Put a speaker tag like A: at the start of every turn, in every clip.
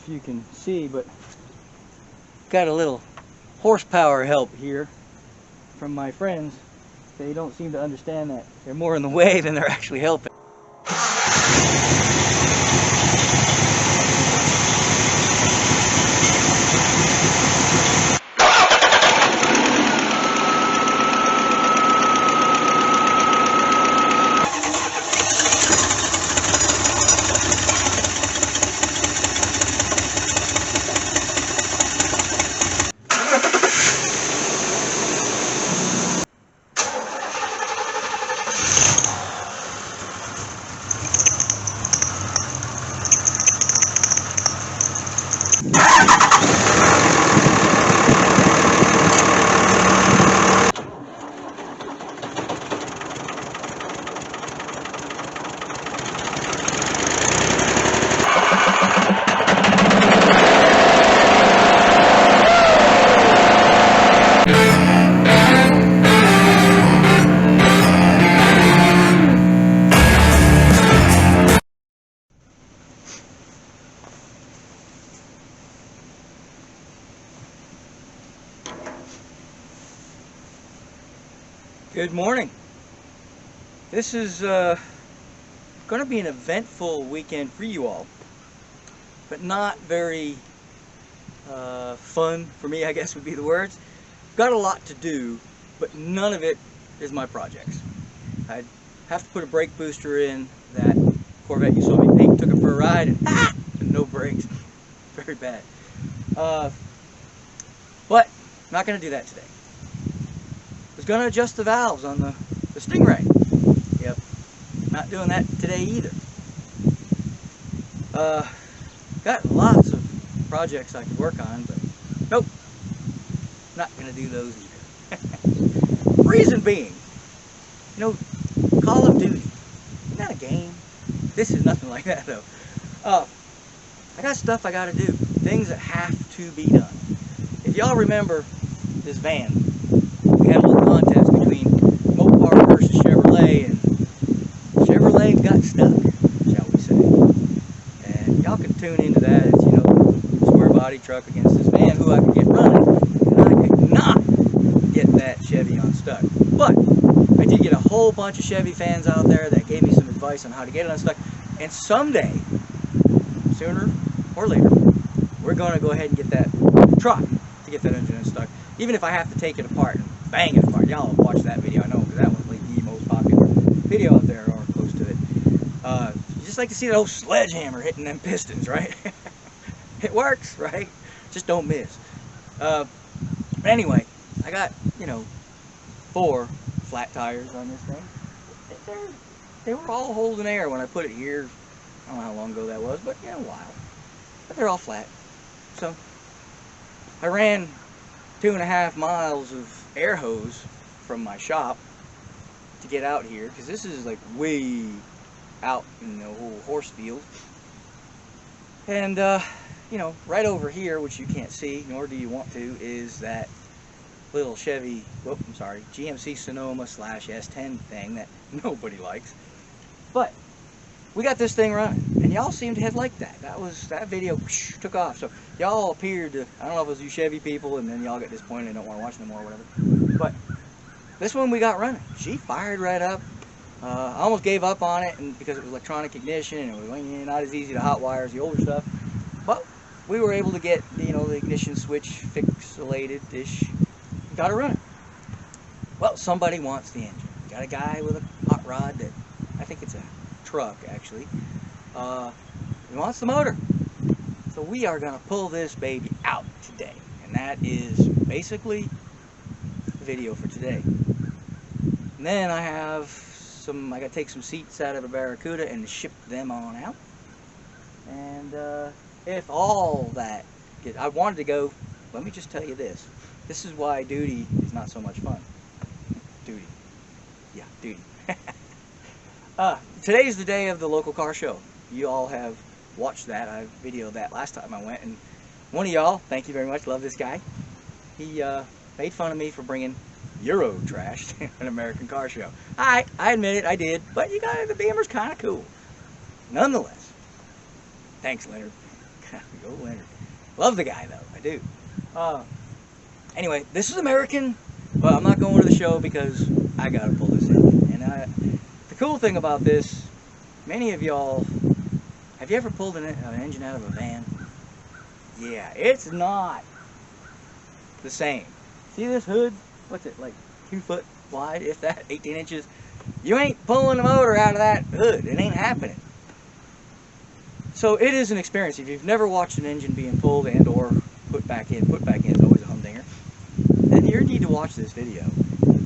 A: if you can see, but got a little horsepower help here from my friends. They don't seem to understand that they're more in the way than they're actually helping. Good morning. This is going to be an eventful weekend for you all, but not very fun for me, I guess would be the words. Got a lot to do, but none of it is my projects. I have to put a brake booster in that Corvette you saw me paint. Took it for a ride and no brakes. Very bad. But I'm not going to do that today. I was going to adjust the valves on the Stingray. Yep, not doing that today either. Got lots of projects I could work on, but nope, not going to do those either. Reason being, you know, Call of Duty, isn't that a game? This is nothing like that though. I got stuff I got to do, things that have to be done. If y'all remember this van, we had a little contest between Mopar versus Chevrolet, and Chevrolet got stuck, shall we say. And y'all can tune into that. It's, you know, square body truck against this van who I could get running, and I could not get that Chevy unstuck. But I did get a whole bunch of Chevy fans out there that gave me some advice on how to get it unstuck. And someday, sooner or later, we're going to go ahead and get that truck to get that engine unstuck. Even if I have to take it apart and bang it apart. Y'all watch that video, I know, because that was like the most popular video out there, or close to it. You just like to see that old sledgehammer hitting them pistons, right? It works, right? Just don't miss. But anyway, I got, you know, 4 flat tires on this thing. They were all holding air when I put it here. I don't know how long ago that was, but yeah, a while. But they're all flat. So I ran 2.5 miles of air hose from my shop to get out here, because this is like way out in the whole horse field. And you know, right over here, which you can't see, nor do you want to, is that little Chevy, GMC Sonoma / S10 thing that nobody likes. But we got this thing running, and y'all seem to have liked that. That video took off. So y'all appeared to, I don't know if it was you Chevy people, and then y'all got disappointed and don't want to watch no more or whatever. But this one we got running. She fired right up. I almost gave up on it, and because it was electronic ignition and it was not as easy to hot wire as the older stuff. But we were able to get, you know, the ignition switch fixated-ish. Got it running. Well, somebody wants the engine. Got a guy with a hot rod that, I think it's a truck actually. He wants the motor. So we are going to pull this baby out today. And that is basically the video for today. And then I got to take some seats out of a Barracuda and ship them on out. And if all that, I wanted to go, let me just tell you this. This is why duty is not so much fun. Duty. Yeah, duty. Today's the day of the local car show. You all have watched that. I videoed that last time I went, and one of y'all, thank you very much, love this guy, he made fun of me for bringing Euro trash to an American car show. I admit it, I did, but you got the Beamer's kind of cool. Nonetheless, thanks Leonard, Go Leonard. Love the guy though, I do. Anyway, this is American, but I'm not going to the show because I gotta pull this in. And the cool thing about this, many of y'all, have you ever pulled an engine out of a van? Yeah, it's not the same. See this hood? What's it, like 2 foot wide, if that, 18 inches? You ain't pulling the motor out of that hood. It ain't happening. So it is an experience. If you've never watched an engine being pulled and or put back in is always a humdinger, then you need to watch this video.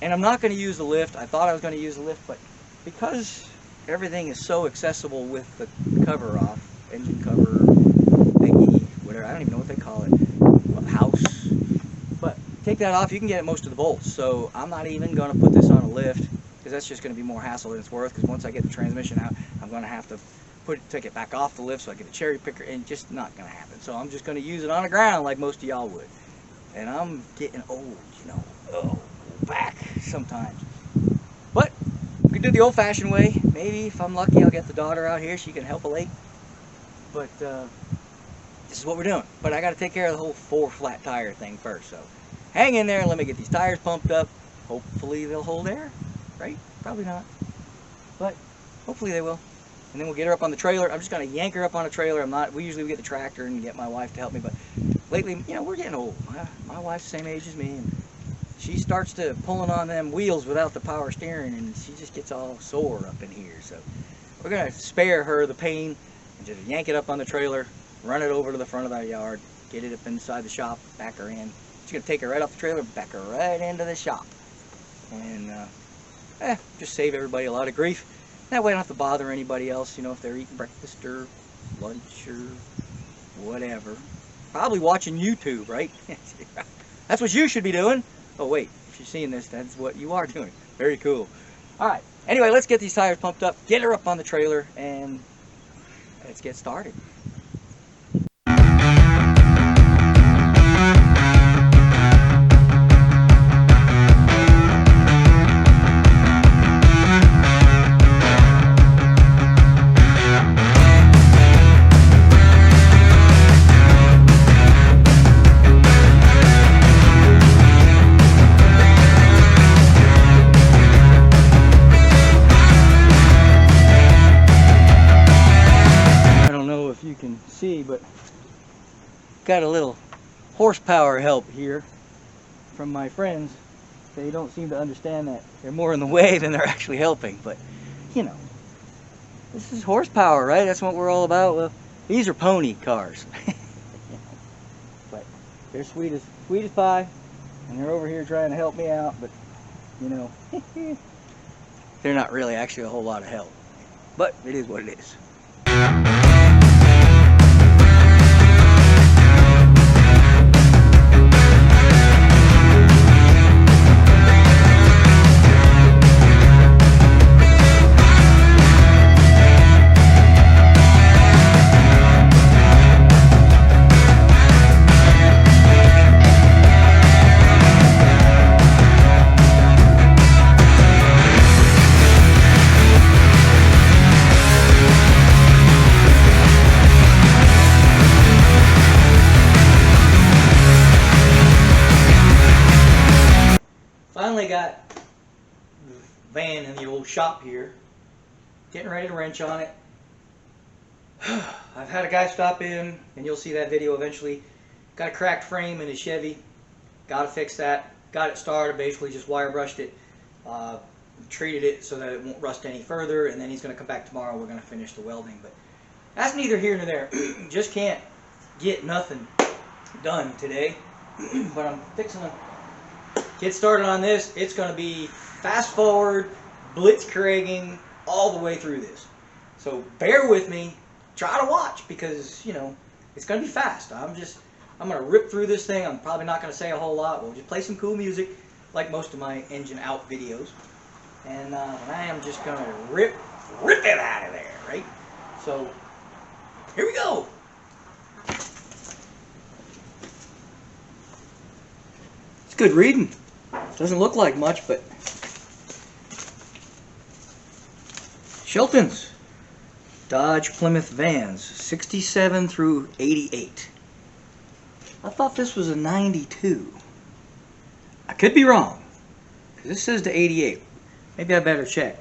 A: And I'm not going to use the lift. I thought I was going to use the lift, but because everything is so accessible with the cover off, engine cover, thingy, whatever, I don't even know what they call it, house, but take that off, you can get most of the bolts. So I'm not even going to put this on a lift, because that's just going to be more hassle than it's worth, because once I get the transmission out, I'm going to have to take it back off the lift so I get a cherry picker, and just not going to happen. So I'm just going to use it on the ground like most of y'all would. And I'm getting old, you know, back sometimes. But we can do the old-fashioned way. Maybe if I'm lucky, I'll get the daughter out here. She can help a late. But this is what we're doing. But I got to take care of the whole 4 flat tire thing first. So hang in there and let me get these tires pumped up. Hopefully they'll hold air, right? Probably not. But hopefully they will. And then we'll get her up on the trailer. I'm just going to yank her up on a trailer. We usually get the tractor and get my wife to help me. But lately, you know, we're getting old. My wife's the same age as me. And she starts to pulling on them wheels without the power steering, and she just gets all sore up in here. So we're going to spare her the pain and just yank it up on the trailer, run it over to the front of our yard, get it up inside the shop, back her in. She's going to take her right off the trailer, back her right into the shop. And just save everybody a lot of grief. That way I don't have to bother anybody else, you know, if they're eating breakfast or lunch or whatever. Probably watching YouTube, right? That's what you should be doing. Oh wait, if you're seeing this, that's what you are doing. Very cool. Alright, anyway, let's get these tires pumped up, get her up on the trailer, and let's get started. See, but got a little horsepower help here from my friends. They don't seem to understand that they're more in the way than they're actually helping, but you know, this is horsepower, right? That's what we're all about. Well, these are pony cars. But they're sweet as pie, and they're over here trying to help me out, but you know, they're not really actually a whole lot of help, but it is what it is. Finally got the van in the old shop here, getting ready to wrench on it. I've had a guy stop in, and you'll see that video eventually. Got a cracked frame in his Chevy, got to fix that, got it started, basically just wire brushed it, treated it so that it won't rust any further, and then he's going to come back tomorrow. We're going to finish the welding, but that's neither here nor there. Just can't get nothing done today. But I'm fixing to get started on this. It's going to be fast forward, blitzkrieging all the way through this. So bear with me. Try to watch, because you know it's going to be fast. I'm going to rip through this thing. I'm probably not going to say a whole lot. We'll just play some cool music, like most of my engine out videos. And I am just going to rip it out of there, right? So here we go. It's good reading. Doesn't look like much, but Shilton's. Dodge Plymouth vans, 67 through 88. I thought this was a 92. I could be wrong. This says to 88. Maybe I better check.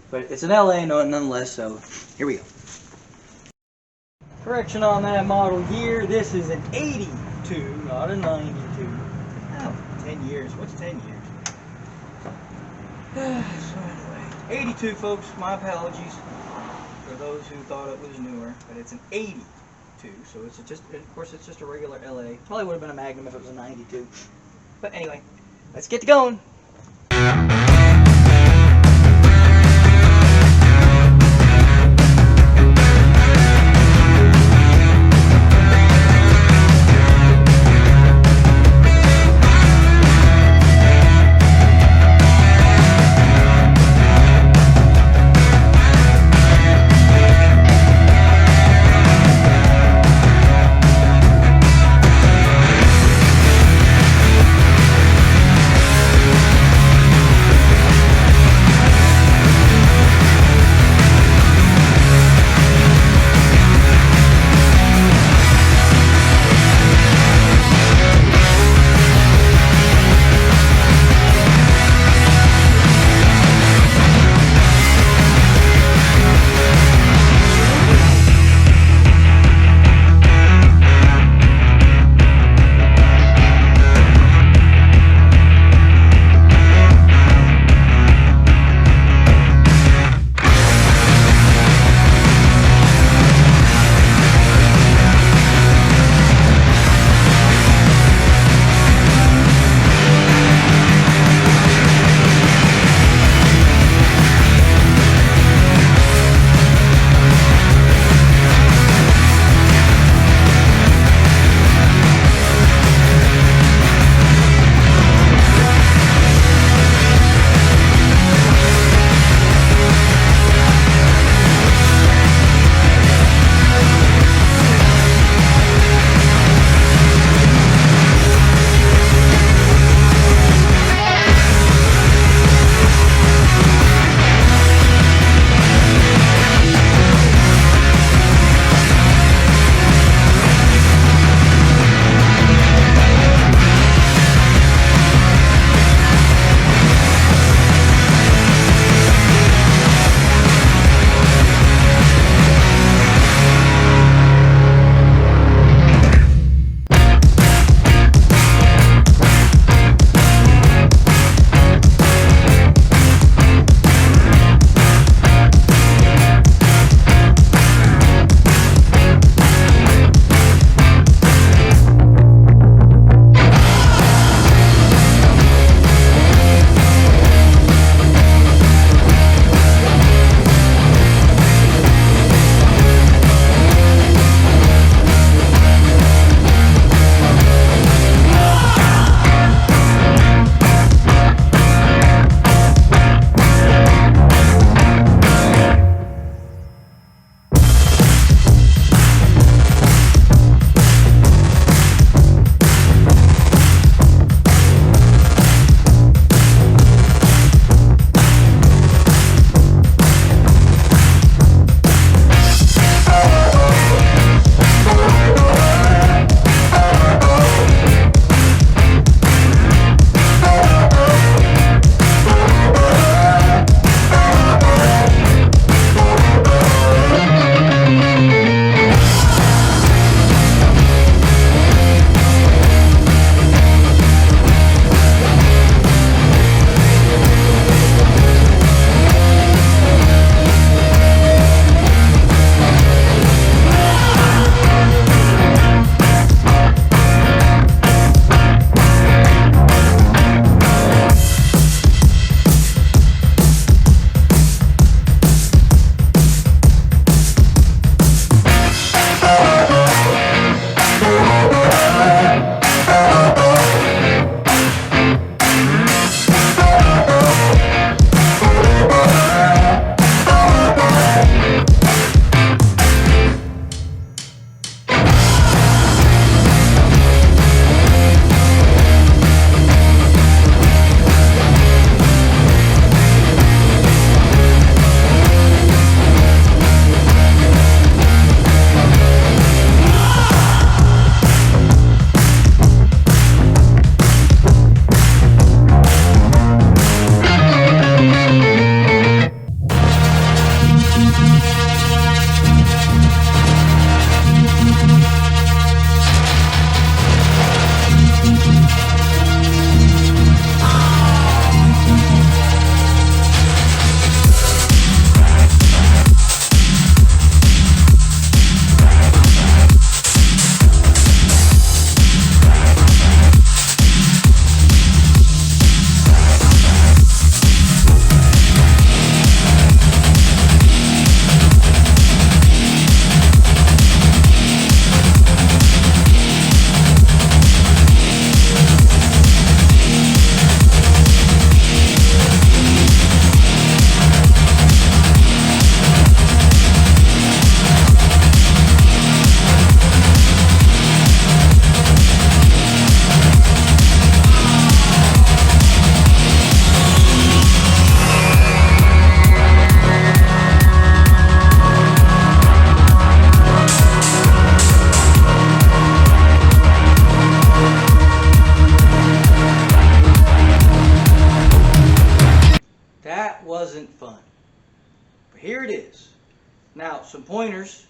A: But it's an LA nonetheless, so here we go. Correction on that model year. This is an 82, not a 92. Oh, 10 years. What's 10 years? So anyway, 82, folks. My apologies for those who thought it was newer, but it's an 82. So it's just, of course, it's just a regular LA. Probably would have been a Magnum if it was a 92. But anyway, let's get to going. here it is. Now, some pointers.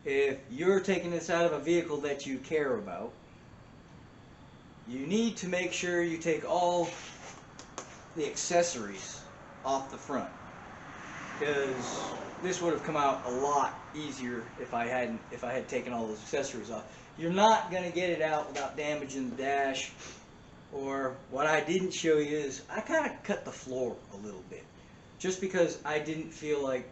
A: If you're taking this out of a vehicle that you care about, you need to make sure you take all the accessories off the front, because this would have come out a lot easier if I had taken all those accessories off. You're not going to get it out without damaging the dash. Or what I didn't show you is I kind of cut the floor a little bit, just because I didn't feel like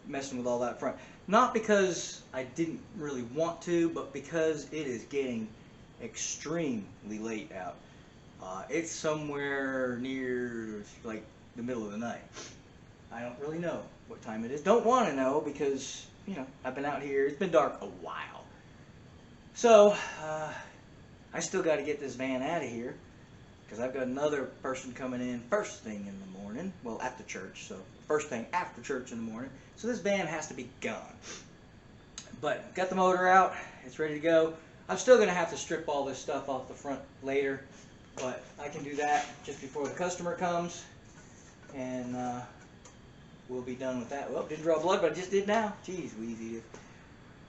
A: messing with all that front. Not because I didn't really want to, but because it is getting extremely late out. It's somewhere near like the middle of the night. I don't really know what time it is. Don't want to know because, you know, I've been out here. It's been dark a while. So, I still got to get this van out of here because I've got another person coming in first thing in the morning. Well, at the church, so first thing after church in the morning. So this van has to be gone. But got the motor out. It's ready to go. I'm still going to have to strip all this stuff off the front later, but I can do that just before the customer comes, and we'll be done with that. Well, didn't draw blood, but I just did now. Jeez, wheezy.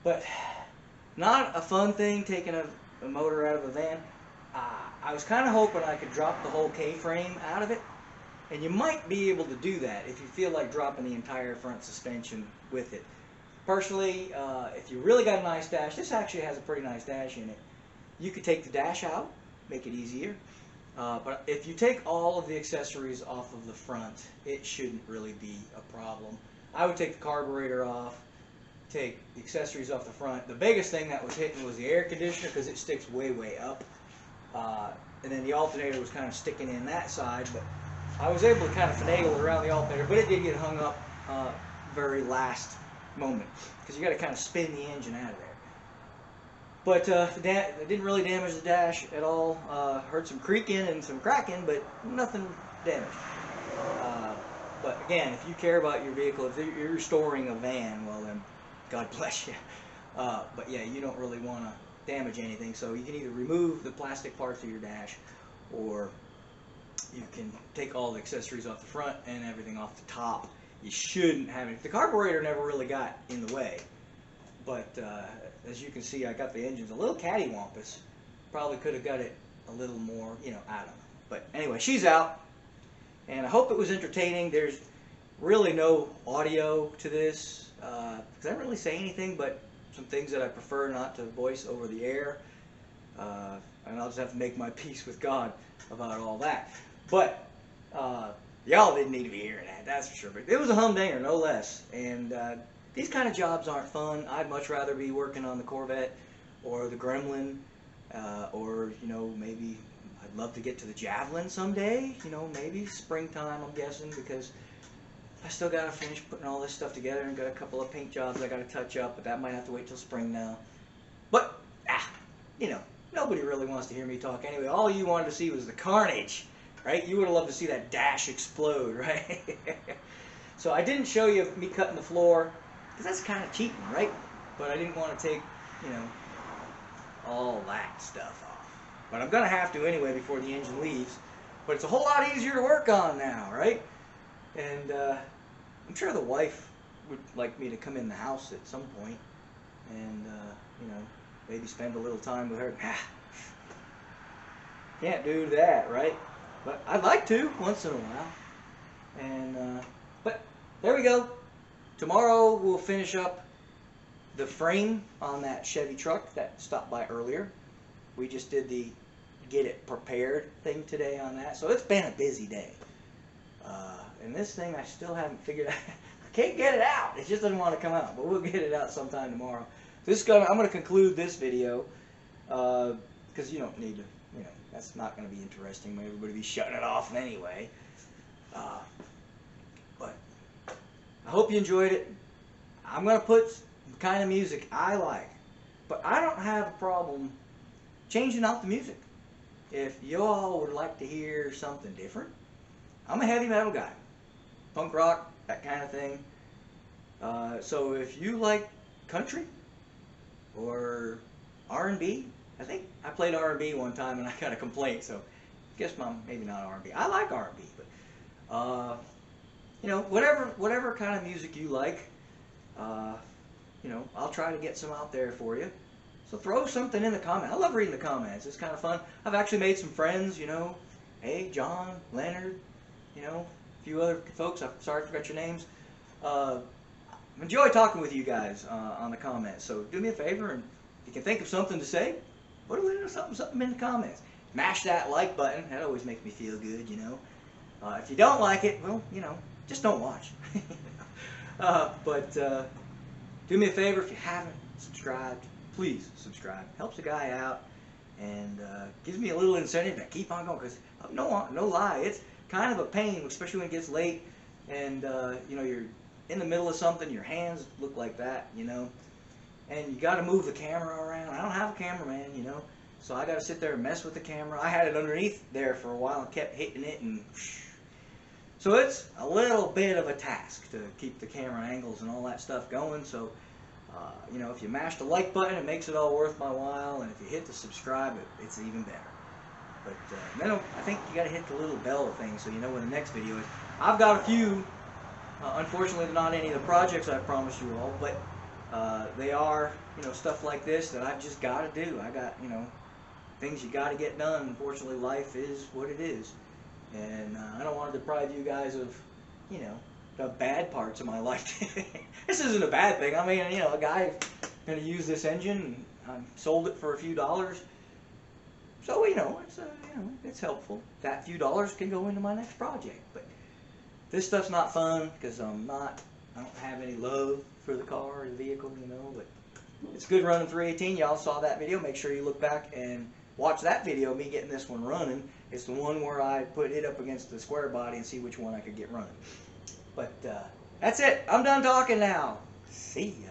A: But not a fun thing taking a motor out of a van. I was kind of hoping I could drop the whole K-frame out of it, and you might be able to do that if you feel like dropping the entire front suspension with it. Personally, if you really got a nice dash, this actually has a pretty nice dash in it. You could take the dash out, make it easier. But if you take all of the accessories off of the front, it shouldn't really be a problem. I would take the carburetor off, take the accessories off the front. The biggest thing that was hitting was the air conditioner because it sticks way, way up. And then the alternator was kind of sticking in that side, but I was able to kind of finagle around the alternator, but it did get hung up very last moment because you got to kind of spin the engine out of there. But it didn't really damage the dash at all. Heard some creaking and some cracking, but nothing damaged. But again, if you care about your vehicle, if you're restoring a van, well then, God bless you. But yeah, you don't really want to damage anything, so you can either remove the plastic parts of your dash, or you can take all the accessories off the front and everything off the top. You shouldn't have it. The carburetor never really got in the way, but as you can see, I got the engines a little cattywampus. Probably could have got it a little more, you know, I don't know. But anyway, she's out, and I hope it was entertaining. There's really no audio to this, because I don't really say anything but some things that I prefer not to voice over the air, and I'll just have to make my peace with God about all that. But y'all didn't need to be hearing that, that's for sure. But it was a humdinger, no less. And these kind of jobs aren't fun. I'd much rather be working on the Corvette or the Gremlin, or, you know, maybe I'd love to get to the Javelin someday. You know, maybe springtime, I'm guessing, because I still got to finish putting all this stuff together and got a couple of paint jobs I got to touch up, but that might have to wait till spring now. But, you know, nobody really wants to hear me talk anyway. All you wanted to see was the carnage, right? You would have loved to see that dash explode, right? So I didn't show you me cutting the floor, because that's kind of cheating, right? But I didn't want to take, you know, all that stuff off. But I'm going to have to anyway before the engine leaves. But it's a whole lot easier to work on now, right? And I'm sure the wife would like me to come in the house at some point and, you know, maybe spend a little time with her. Can't do that, right? But I'd like to once in a while. And, but there we go. Tomorrow we'll finish up the frame on that Chevy truck that stopped by earlier. We just did the get it prepared thing today on that. So it's been a busy day. And this thing I still haven't figured out. I can't get it out. It just doesn't want to come out. But we'll get it out sometime tomorrow. So I'm going to conclude this video because you don't need to, you know, that's not going to be interesting when everybody be shutting it off anyway. But I hope you enjoyed it. I'm going to put the kind of music I like. But I don't have a problem changing out the music. If you all would like to hear something different, I'm a heavy metal guy. Punk rock, that kind of thing. So if you like country or R&B, I think I played R&B one time and I got a complaint, so I guess maybe not R&B. I like R&B, but you know, whatever kind of music you like, you know, I'll try to get some out there for you. So throw something in the comments. I love reading the comments. It's kind of fun. I've actually made some friends, you know. Hey, John, Leonard, you know, a few other folks. I'm sorry I forgot your names. Enjoy talking with you guys on the comments. So do me a favor, and if you can think of something to say, put a little something in the comments. Mash that like button. That always makes me feel good, you know. If you don't like it, well, you know, just don't watch. But do me a favor, if you haven't subscribed, please subscribe. Helps a guy out and gives me a little incentive to keep on going. Because no lie, it's kind of a pain, especially when it gets late and you know, you're in the middle of something, your hands look like that, you know, and you got to move the camera around. I don't have a cameraman, you know, so I got to sit there and mess with the camera. I had it underneath there for a while and kept hitting it, and so it's a little bit of a task to keep the camera angles and all that stuff going. So you know, if you mash the like button, it makes it all worth my while, and if you hit the subscribe, it's even better. But then I think you got to hit the little bell thing so you know when the next video is. I've got a few. Unfortunately, not any of the projects I promised you all, but they are, you know, stuff like this that I've just got to do. I got, you know, things you got to get done. Unfortunately, life is what it is, and I don't want to deprive you guys of, you know, the bad parts of my life. This isn't a bad thing. I mean, you know, a guy's going to use this engine, and sold it for a few dollars. So, you know, it's helpful. That few dollars can go into my next project. But this stuff's not fun because I don't have any love for the car or the vehicle, you know. But it's good running 318. Y'all saw that video. Make sure you look back and watch that video, me getting this one running. It's the one where I put it up against the square body and see which one I could get running. But that's it. I'm done talking now. See ya.